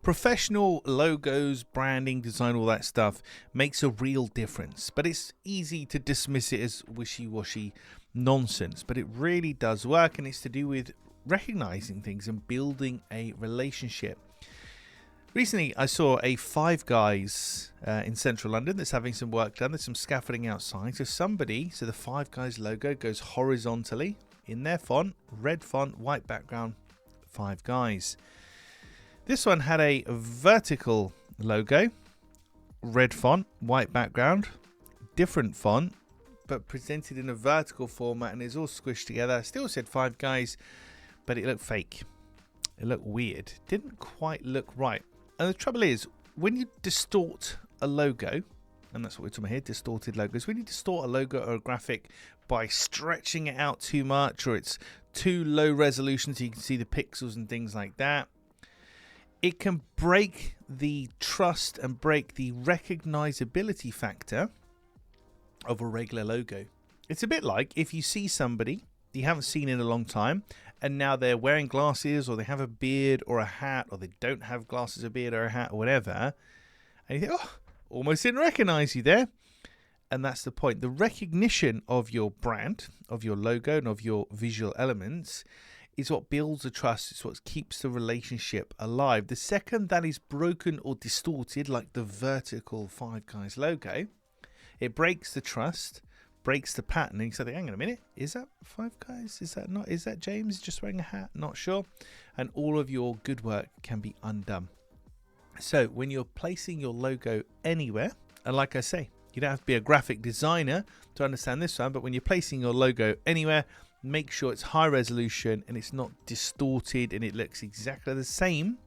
Professional logos, branding, design, all that stuff makes a real difference, but it's easy to dismiss it as wishy-washy nonsense. But it really does work, and it's to do with recognizing things and building a relationship. Recently, I saw a Five Guys in central London that's having some work done. There's some scaffolding outside. So the Five Guys logo goes horizontally in their font, red font, white background, Five Guys. This one had a vertical logo, red font, white background, different font, but presented in a vertical format, and it's all squished together. Still said Five Guys, but it looked fake. It looked weird. Didn't quite look right. And the trouble is, when you distort a logo, and that's what we're talking about here, distorted logos. When you distort a logo or a graphic by stretching it out too much, or it's too low resolution so you can see the pixels and things like that, it can break the trust and break the recognizability factor of a regular logo. It's a bit like if you see somebody you haven't seen in a long time, and now they're wearing glasses, or they have a beard or a hat, or they don't have glasses, a beard, or a hat, or whatever, and you think, oh, almost didn't recognize you there. And that's the point. The recognition of your brand, of your logo, and of your visual elements is what builds the trust. It's what keeps the relationship alive. The second that is broken or distorted, like the vertical Five Guys logo, it breaks the trust, breaks the pattern, and you say, hang on a minute, is that Five Guys? Is that not? Is that James just wearing a hat? Not sure. And all of your good work can be undone. So when you're placing your logo anywhere, and like I say, you don't have to be a graphic designer to understand this one, but when you're placing your logo anywhere, make sure it's high resolution and it's not distorted and it looks exactly the same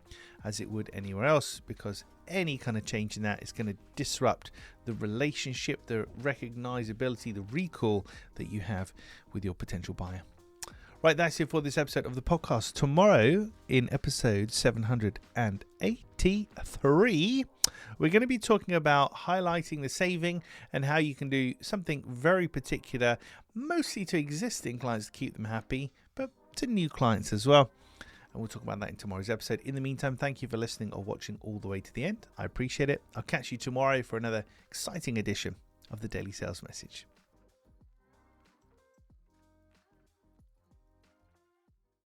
as it would anywhere else, because any kind of change in that is going to disrupt the relationship, the recognizability, the recall that you have with your potential buyer. Right, that's it for this episode of the podcast. Tomorrow, in episode 783, we're going to be talking about highlighting the saving and how you can do something very particular, mostly to existing clients to keep them happy, but to new clients as well. And we'll talk about that in tomorrow's episode. In the meantime, thank you for listening or watching all the way to the end. I appreciate it. I'll catch you tomorrow for another exciting edition of the Daily Sales Message.